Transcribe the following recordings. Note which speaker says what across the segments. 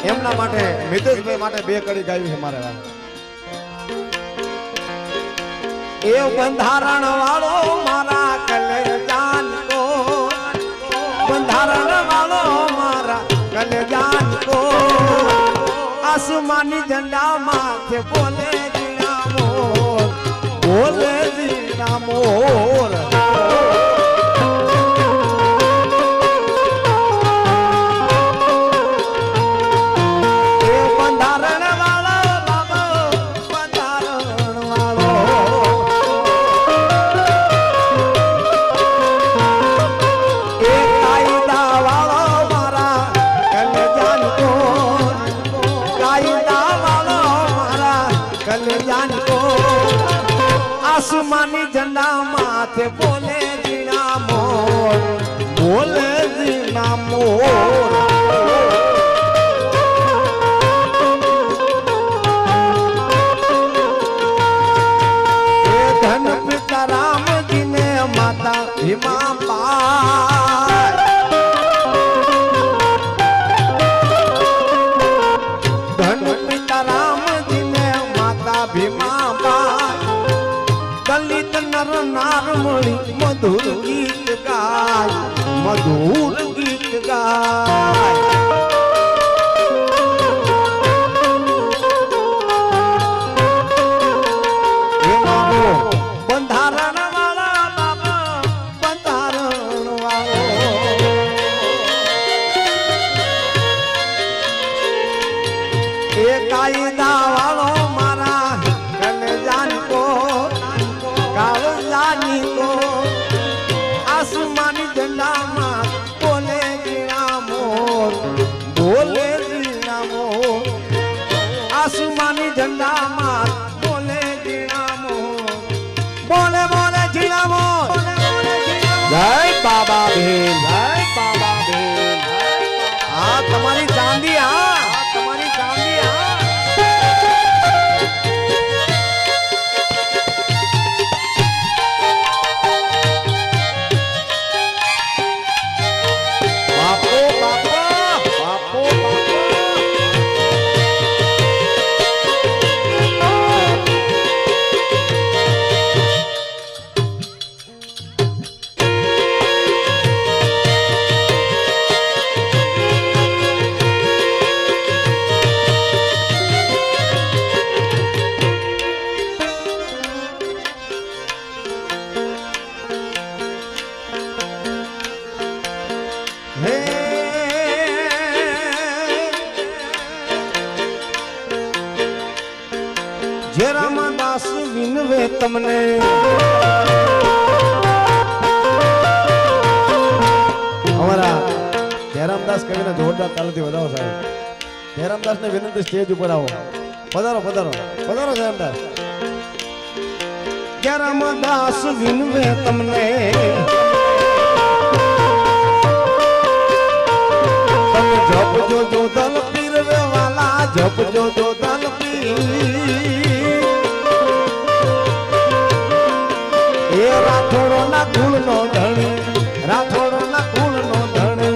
Speaker 1: એમના માટે મિતેશભાઈ માટે બે કડી ગાવી છે મારે એ બંધારણ વાળો મારા કલેજાન કો બંધારણ વાળો મારા કલેજાન કો આસમાની ઝંડા માથે બોલે જીણા મોર બોલે જીણા મોર आसमानी झंडा माथे बोले जीना मोर बोले जीना मोर धन पिता राम जी ने माता भीमा पाय धन पिता राम जी ने माता भीमा दलित नर नार मणि मधुर गीत गाय मधुर गीत गाय बंधारण वाला बाबा बंधारण वालो कायदा वालो मारा कलेजान को कावलानी को आसमानी झंडा मां बोले जीना मोर बोले जीना मोर आसमानी झंडा मां बोले जीना मोर बोले बोले जीना मोर जय बाबा भीम जय बाबा भीम हाँ तुम्हारी चांदी हाँ तुम्हारी चांदी हाँ जय रामदास विनवे तमने हमारा जयरामदास कवि ने जोरदार ताली बजाओ साहब जयरामदास ने विनंती स्टेज ऊपर आओ पधारो पधारो पधारो जयरामदास जयरामदास विनवे तमने तम जप जो दल पीरवे वाला जप जो दल ये राठोड़ो ना गुण नो धणी राठोड़ो ना गुण नो धणी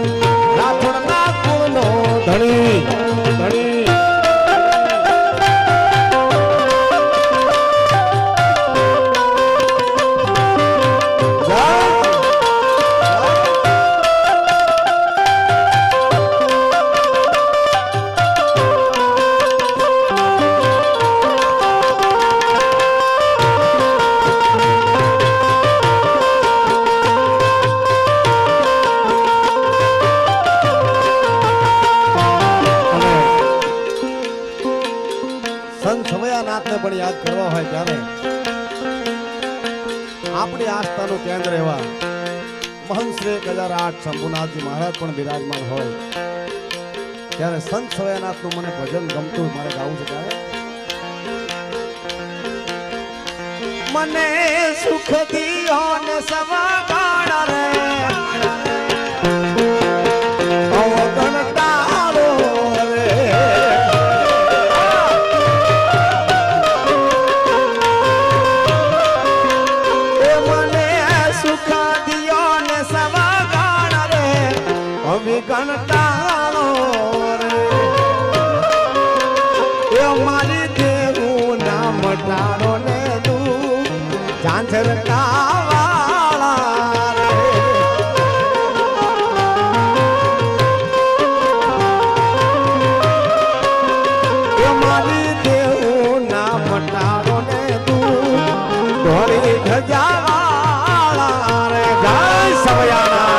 Speaker 1: राठोड़ ना गुण नो धणी धणी પણ યાદ કરવા હોય ત્યારે આપણી આસ્થાનું કેન્દ્ર એવા મહંત શ્રી 1008 શંભુનાથજી મહારાજ પણ બિરાજમાન હોય ત્યારે સંત સવયનાથનું મને ભજન ગમતું મારે ગાવું છે ત્યારે મને સુખ દિયો ને સવા ગાણા રે થરકાવાળા રે એ મારી દેવું ના મટાડો ને તું ધોળી ધજાવાળા રે જય સવયાના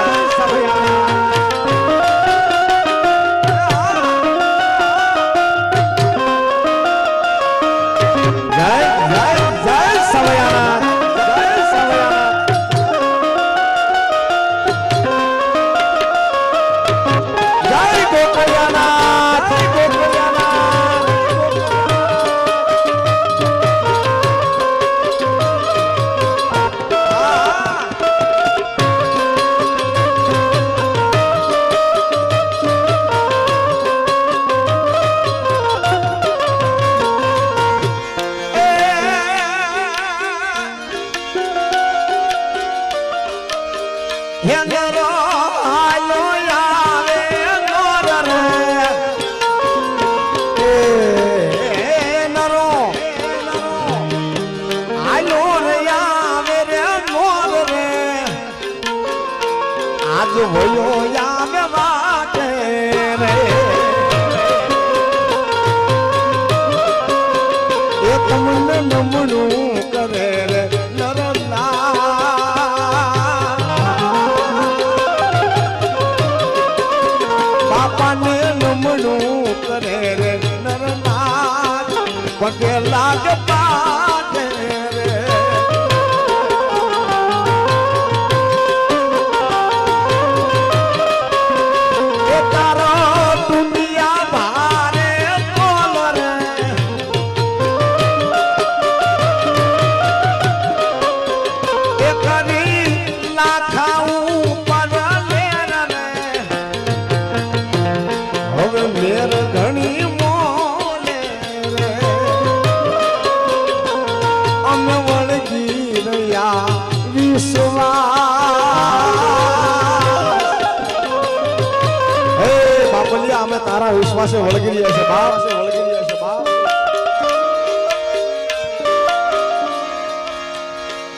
Speaker 1: નમણું કરે રે બાપાને નમણું કરે રે નરનાથ પગે લાગ પાટે રે એ તારો દુનિયા ભારે બોલ રે એ કરી લાખાઉં પર લેર રે હવે મેર ઘણી મોલે રે અમે વળગી રહ્યા વિશ્વાસ હે બાપલિયા અમે તારા વિશ્વાસે વળગી રહ્યા છે બાપ વળગી રહ્યા છે બાપ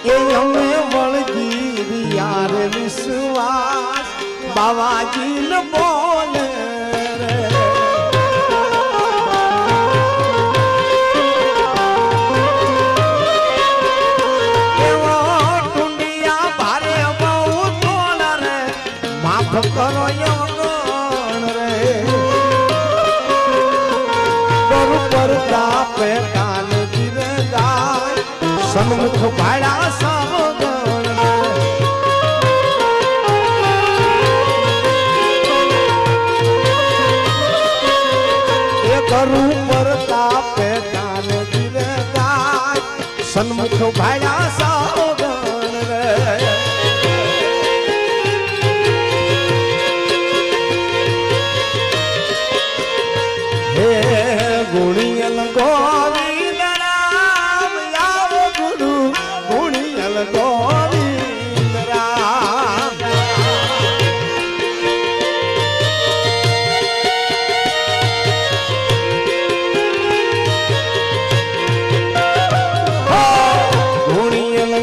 Speaker 1: એ અમે વળગી રહ્યા રે વિશ્વાસ બાવાજી ન બોલે રે એવો ટુંડિયા ભારે બહુ તોડ રે માફ કરો યવગણ રે પર તાપે કાન ગીરે ગાય સન્મુખ ભાડા સવગણ રે એ કરું પર તાપે કાન ગીરે ગાય સન્મુખ ભાડા સવગણ રે હે ગુણિયલ ગોવિંદ રામ આવો ગુરુ ગુણિયલ ગોવિંદ રામ ગુણિયલ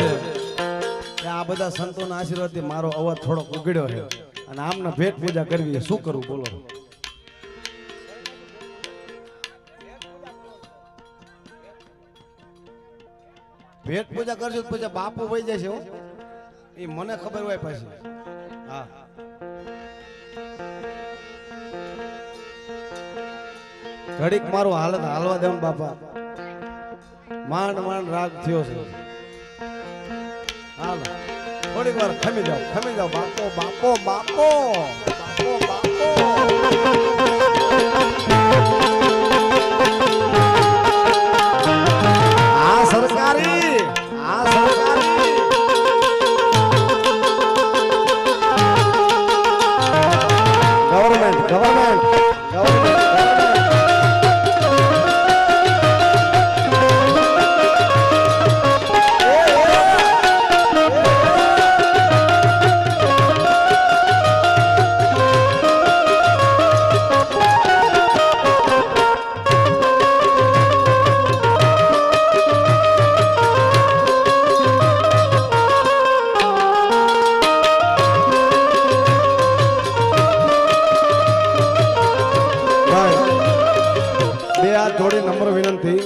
Speaker 1: છે કે આ બધા સંતોના આશીર્વાદથી મારો અવાજ થોડો ઉગડ્યો છે અને આમને ભેટ પૂજા કરવી છે. શું કરવું બોલો? ભેટ પૂજા કરજો પછી બાપુ વહી જાય છે હો, એ મને ખબર હોય પછી. હા ઘડીક મારું હાલત હાલવા દેવું બાપા, માંડ માંડ રાગ થયો છે. હાલ થોડીક વાર ખમી જાઓ બાપો બાપો બાપો બાપો બાપો. આ સરકારી ગવર્મેન્ટ જોડે નમ્ર વિનંતી,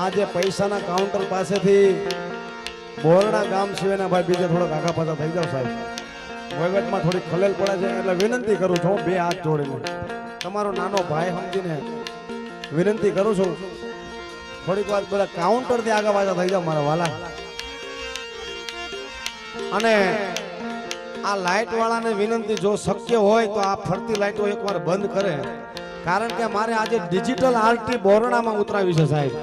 Speaker 1: આજે પૈસાના કાઉન્ટર પાસેથી બોરડા ગામ સિવાયના ભાઈ બીજે થોડાક આગા પાછા થઈ જાવ સાહેબ. વહીવટમાં થોડી ખલેલ પડે છે એટલે વિનંતી કરું છું, બે હાથ જોડીને તમારો નાનો ભાઈ સમજીને વિનંતી કરું છું, થોડીક વાર બધા કાઉન્ટરથી આગા પાછા થઈ જાવ મારા વાલા. અને આ લાઇટ વાળાને વિનંતી, જો શક્ય હોય તો આ ફરતી લાઇટો એકવાર બંધ કરે, કારણ કે મારે આજે ડિજિટલ આરતી બોરણામાં ઉતરાવી છે સાહેબ.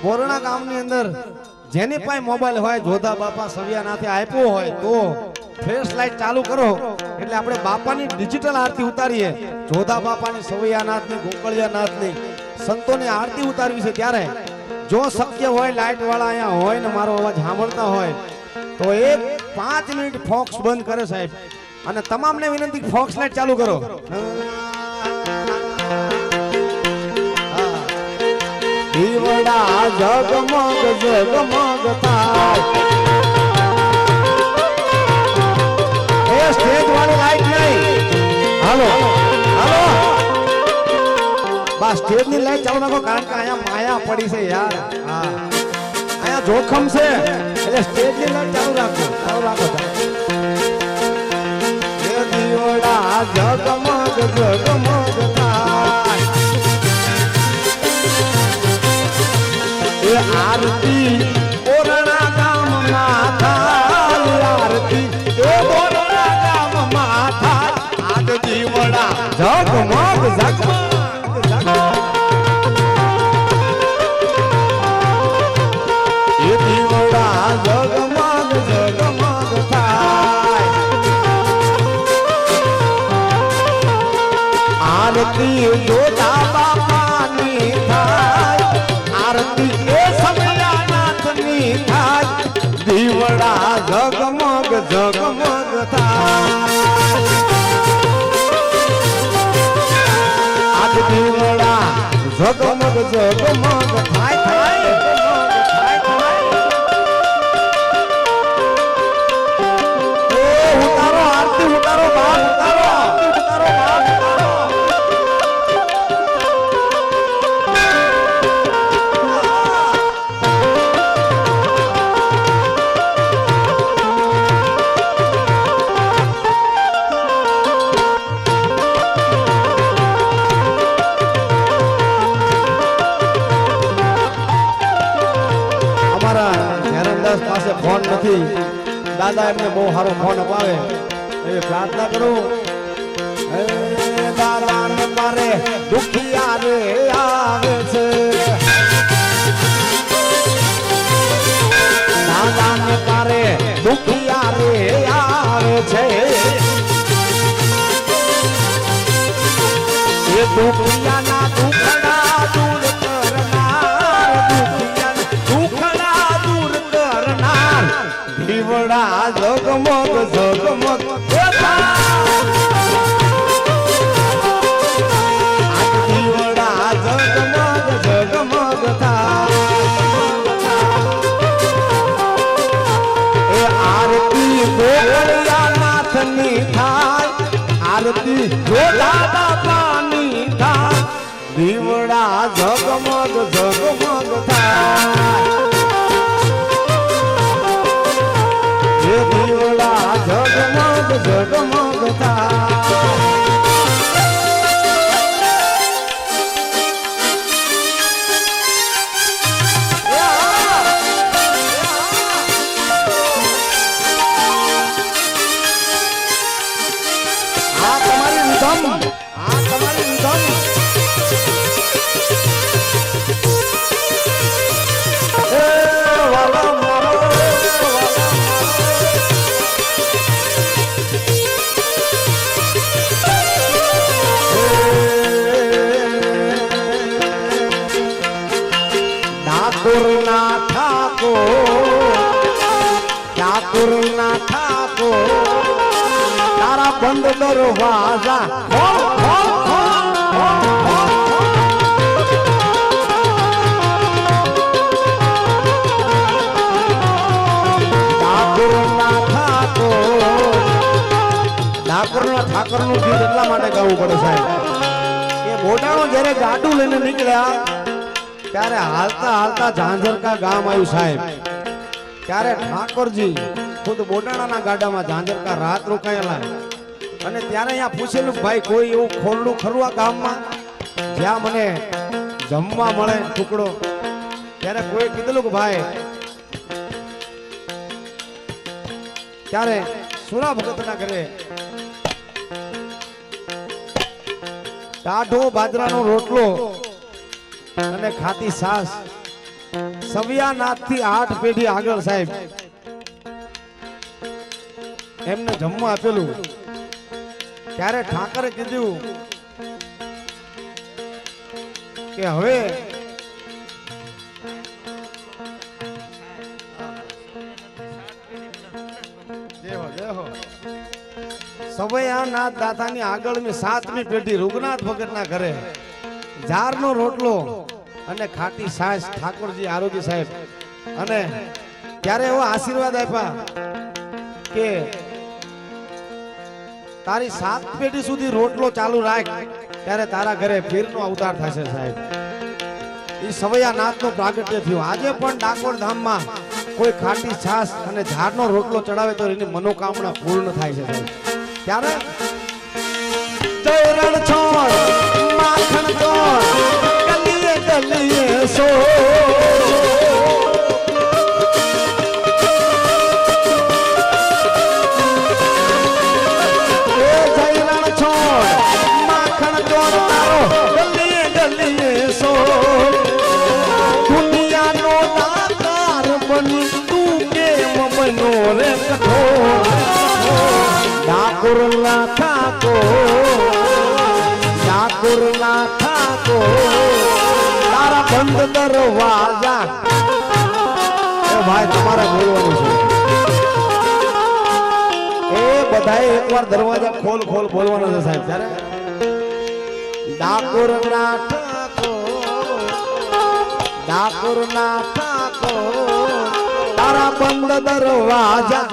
Speaker 1: બોરણા ગામની અંદર જેની પાસે મોબાઈલ હોય, જોધા બાપા સવિયાનાથે આપ્યો હોય તો ફ્લેશ લાઇટ ચાલુ કરો એટલે આપણે બાપાની ડિજિટલ આરતી ઉતારીએ. જોધા બાપાની સવિયાનાથની ગોકળિયાનાથની સંતોની આરતી ઉતારવી છે. ત્યારે જો શક્ય હોય લાઇટ વાળા અહીંયા હોય ને મારો અવાજ સાંભળતા હોય તો એક 5 મિનિટ ફોક્સ બંધ કરે સાહેબ. અને તમામને વિનંતી, ફોક્સ લાઇટ ચાલુ કરો. દીવડા જગમગ જગમગ થાય. એ સ્ટેજ વાળી લાઈટ નહીં, હાલો હાલો બસ સ્ટેજ ની લાઈટ ચાલુ નાખો, કારણ કે અહીંયા માયા પડી છે યાર. હા અહીંયા જોખમ છે એટલે સ્ટેજ ની લાઈટ ચાલુ રાખો, ચાલુ રાખો. એ દીવડા જગમગ જગમગ થાય. આરતી બોરણા ગામમાં થાય, આરતી એ બોરણા ગામમાં થાય. આજ દીવડા ઝગમગ ઝગમગ એ દીવડા ઝગમગ ઝગમગ થાય. આરતી જોતા બાપાની થાય, આરતી દીવડા ઝગમગ ઝગમગ થાય. આજ દીવડા ઝગમગ ઝગમગ થાય થાય. ઉતારો આરતી ઉતારો બાપ ઉતારો, ઉતારો બાપ ઉતારો. પાસે ફોન નથી, દાદા એમને બહુ સારો ફોન અપાવે એ પ્રાર્થના કરું. દાદા ને મારે દુખિયા રે આવે છે, દાદા ને મારે દુખિયા રે આવે છે. એ દુખિયા ના દુખડા દૂર કરનાર, દુખિયા દુખડા દૂર કરનાર. દીવડા ઝગમગ ઝગમગ દીવડા ઝગમગ ઝગમગ થાય. આરતી ગોકળિયા નાથની થાય આરતી જો દાદા પાની થાય દીવડા ઝગમગ ઝગમગ થાય એ દીવડા ઝગમગ ઝગમગ થાય તારા બંધ દરવાજા ઠાકોર નું ગીત એટલા માટે ગાવું પડે સાહેબ કે બોટાણો જયારે ગાડું લઈને નીકળ્યા ત્યારે હાલતા હાલતા ઝાંઝરકા ગામ આવ્યું સાહેબ ત્યારે ઠાકોરજી ખુદ બોટાણાના ગાડામાં ઝાંઝરકા રાત રોકાયેલા અને ત્યારે અહીંયા પૂછેલું ભાઈ કોઈ એવું ખોરડું ખરું આ ગામમાં જ્યાં મને જમવા મળે ટુકડો ત્યારે કોઈ કીધેલું કે ભાઈ ત્યારે સુરા ભગતના ઘરે ટાઢો બાજરાનો રોટલો અને ખાટી સાસ સવિયાનાથ થી 8 પેઢી આગળ સાહેબ એમને જમવા આપેલું ત્યારે ઠાકરે કીધું કે હવે સવૈયાનાથ દાદાની આગળ મેં 7મી પેઢી રૂગનાથ ભગતના ઘરે ઝારનો રોટલો અને ખાટી સાસ ઠાકોરજી આરોગ્ય સાહેબ અને ત્યારે એવો આશીર્વાદ આપ્યા કે તારી 7 પેઢી સુધી રોટલો ચાલુ રાખ ત્યારે તારા ઘરે પીરનો અવતાર થશે સાહેબ એ સવૈયાનાથનો પ્રાગટ્ય થયું આજે પણ ડાકોર ધામમાં કોઈ ખાટી છાસ અને ઝાડનો રોટલો ચડાવે તો એની મનોકામના પૂર્ણ થાય છે સાહેબ ત્યારે ચરણ છોડ માખણ છોડ ગલીએ ગલીએ સો તારા બંધ દરવાજા એ ભાઈ તમારે બોલવાનું છે એ બધાએ એકવાર દરવાજા ખોલ ખોલ બોલવાના છે સાહેબ ત્યારે ડાકોરના ઠાકોર તારા બંધ દરવાજા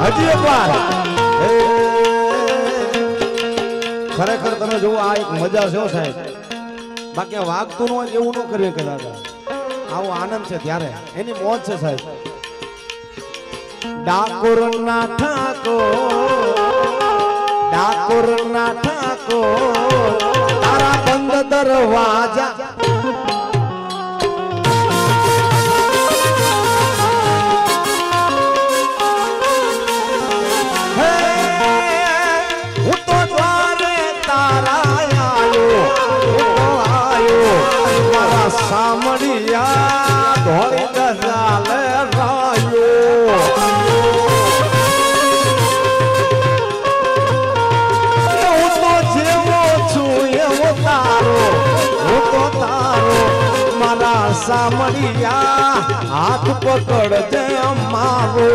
Speaker 1: હજી એકવાર ખરેખર તમે જુઓ આ એક મજા છે સાહેબ બાકી વાગતું ન હોય એવું ન કરીએ કે દાદા આવો આનંદ છે ત્યારે એની મોજ છે સાહેબ ડાકોરના ઠાકોર તારા બંધ દરવાજા સામડિયા ધોળી ગજાલ રાયો હું તો જેવો છું એવો તારો હું તો તારો મારા સામડિયા હાથ પકડજે અમારો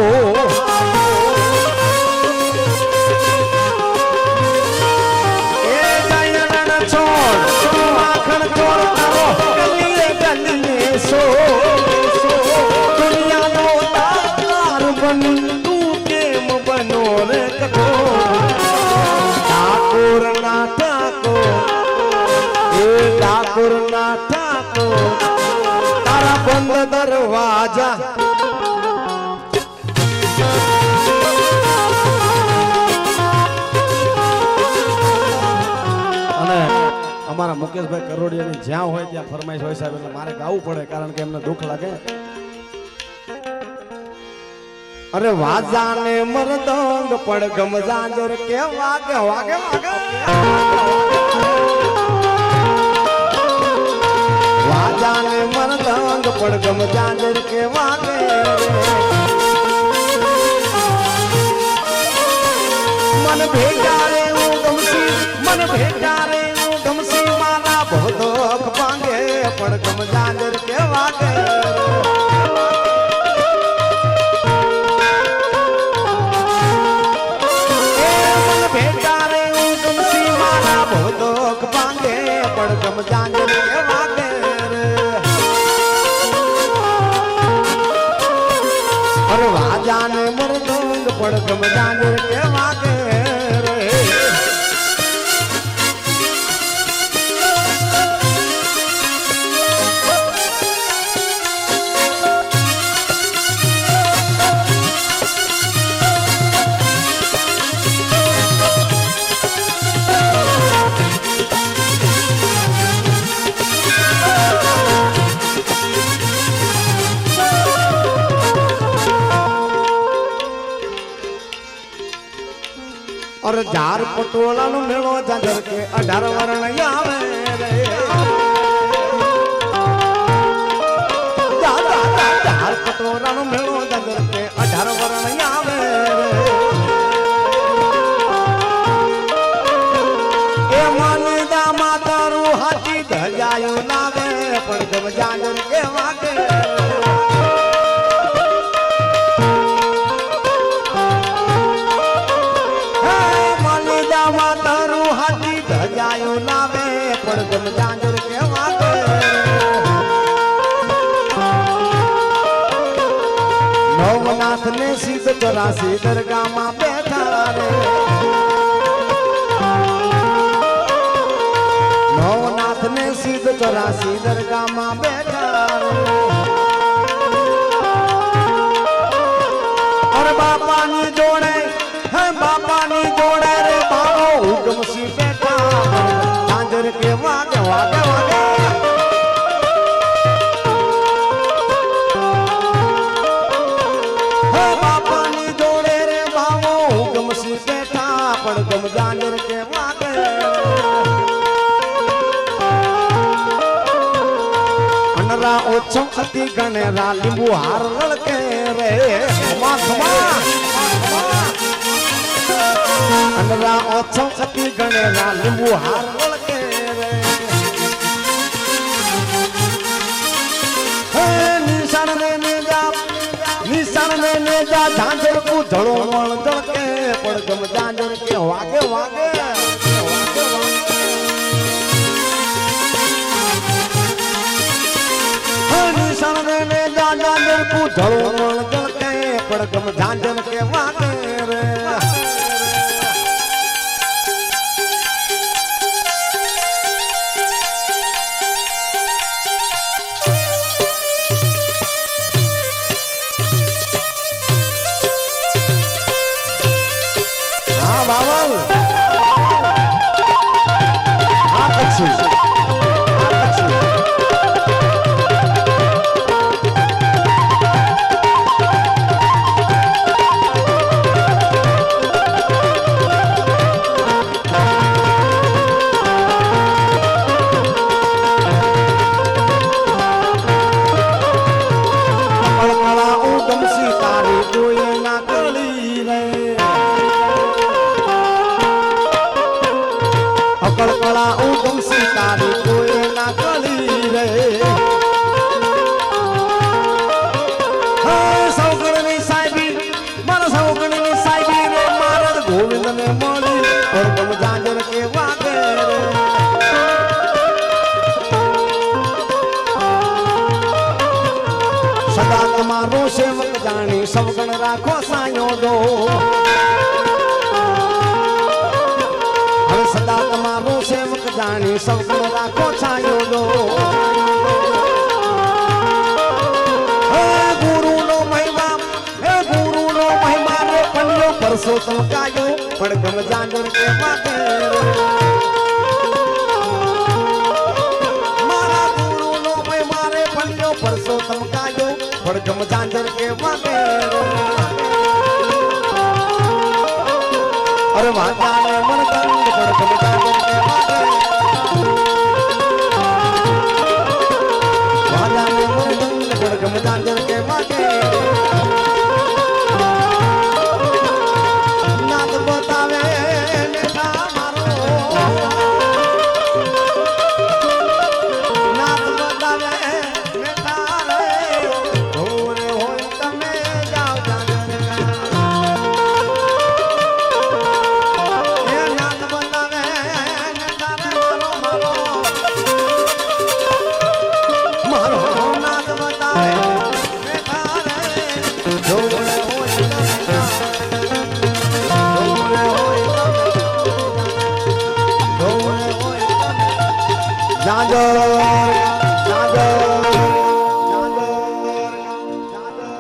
Speaker 1: એ દયાણ છોડ માખણ છોડ તારો ગલીએ ગલીએ સો દુનિયાનો તાર બની તું કેમ બનો રે કઠોર ઠાકોર ના ઠાકોર એ ઠાકોર ના ઠાકોર તારા બંધ દરવાજા અને અમારા મુકેશભાઈ કરોડિયાની જ્યાં હોય ત્યાં ફરમાઈશ હોય સાહેબ એટલે મારે ગાવું પડે કારણ કે એમને દુઃખ લાગે અરે વાજાને મરદંગ પડગમ જાંજર કે વાગે વાગે વાગે વાજાને મરદંગ પડગમ જાંજર કે વાગે મન ભેગા રે હું ગમસી મન ભેગા રે હું ગમસી મારા ભોદોખ પાંગે પડગમ જાંજર કે વાગે પડગમ જાંજર કે વાગે અરે વાજાને મરદંગ પડગમ જાંજર કે વાગે और जार पटोला नो मेलो जांजर के 18 वरण आवे रे जार पटोला नो मेलो जांजर के 18 वरण आवे रे ए मानदा मातारू हाथी धजायो लावे પડગમ જાંજર के वागे ધજાયો લાવે પડગમ જાંજર કે વાગે નવનાથ ને સીધ 84 દરગાહમાં બેઠા રે નવનાથ ને સીધ 84 દરગાહમાં બેઠા રે અરે બાપાની જોડે હે બાપાની જોડે રે બાબો હુકમ સી જાંજર કે વાગે વાગે વાગે હે બાપાની જોડે રે બાવો હુકમ સી બેઠા પડગમ જાંજર કે વાગે અનરા ઓછો અતિ ગણેરા લીંબુ હાર લળકે રે ખમા અનરા ઓછો અતિ ગણેરા લીંબુ હાર લળકે રે હે નિશાન ને જા જાંજર કુ ધડો મણ જળકે પડગમ જાંજર કે વાગે વાગે હે નિશાન ને જા જાંજર કુ ધડો મણ જળકે પડગમ જાંજર કે વાગે રે તમારો સેવક જાણી સવગણ રાખો સાયો દો હવે સદા તમારો સેવક જાણી સવગણ રાખો છાયો દો ગુરુનો મહિમા રે પલ્યો પરસો તમકાયો પડગમ જાંજર કે વાગે પરસો તમકાયો પડગમ જાંજર કે વાગે અરે વાજાને મન કંગ પડગમ જાંજર કે વાગે વાજાને મન કંગ પડગમ જાંજર કે વાગે નાદ બતાવે નેઠા મારો નાદ બતાવે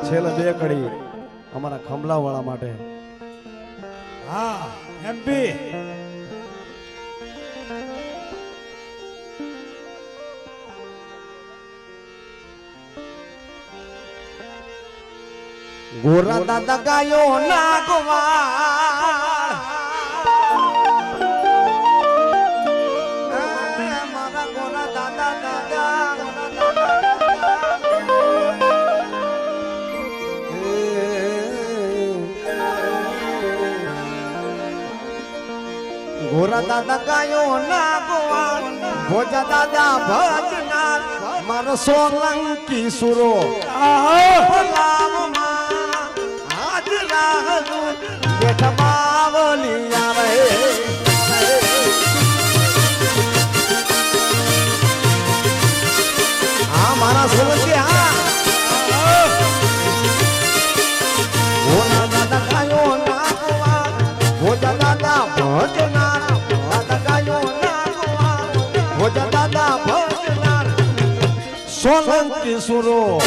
Speaker 1: છેલ્લે બે કડી અમારા ખંભલા વાળા માટે
Speaker 2: હા એમપી
Speaker 1: ગોરા દાદા ગાયો નાગવા મારા ગોરા દાદા ગોરા દાદા ગાયો નાગવા ભોજા દાદા ભજનાર મારો સોલંકી સુરો મારા સોલંકી હા દાદા ગાયો નાગવા ભોજા દાદા ભજનાર દાદા ગાયો નાગવા ભોજા દાદા ભજનાર સોલંકી સુરો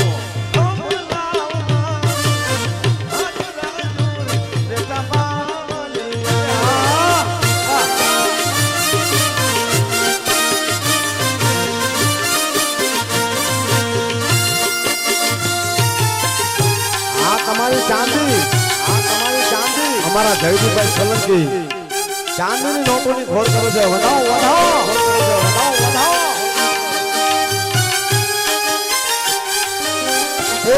Speaker 1: ચાંદી અમારા જયદીપભાઈ સોલંકી ચાંદીની નોટોની ખોર કરો છે વધાવો એ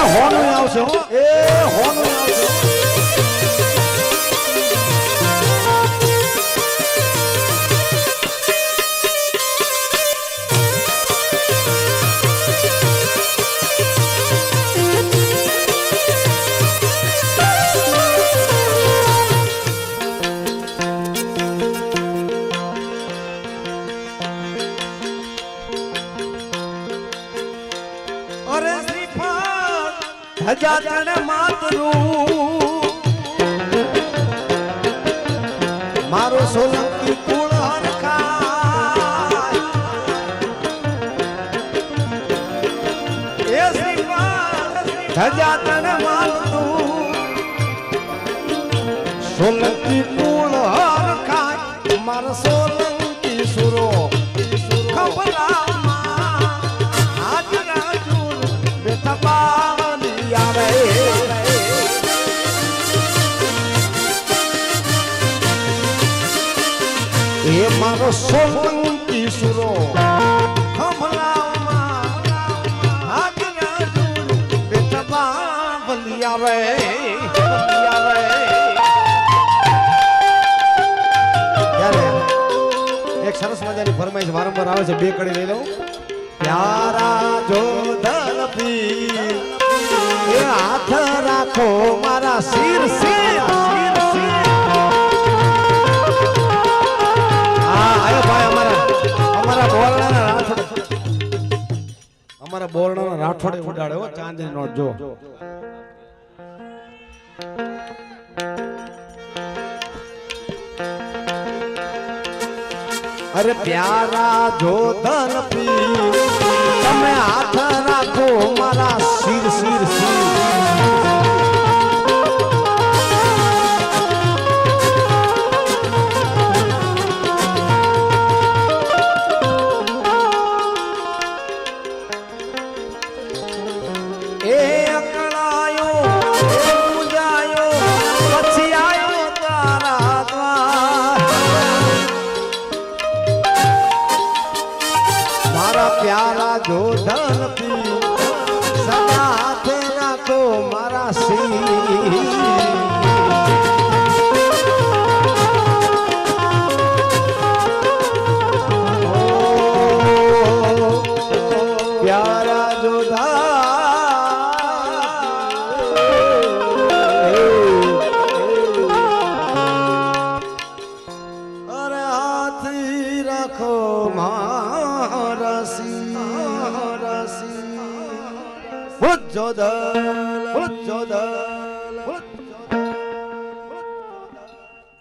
Speaker 1: હોનું આવશે હોનું આવશે હજાતણ માતરું મારો સોલંકી કુળ હરખાય એ શ્રીપાદ હજાતણ માતરું સોલંકી કુળ હરખાય મારો સોલંકી સુરો ખબલામાં હાજરા જુલ બેઠા એ મારો સોલંકી સુરો ખમલામાં હાજરા જુલ બેઠા બલિયા રે એક સરસ મજાની ફરમાઈશ વારંવાર આવે છે બે કડી લઈ લઉં પ્યારા જો દલપી એ હાથ રાખો મારા શિર અમારા બોરડાના રાઠોડે ઉડાડે હો ચાંદની નોટ જો અરે પ્યારા જો ધન પી તમે હાથ રાખો મારા શિર શિર શિર प्यारा जो धन पी सदा हाथे नाखो मारा सी प्यारा जो अरे हाथी रखो उज्जोदल उज्जोदल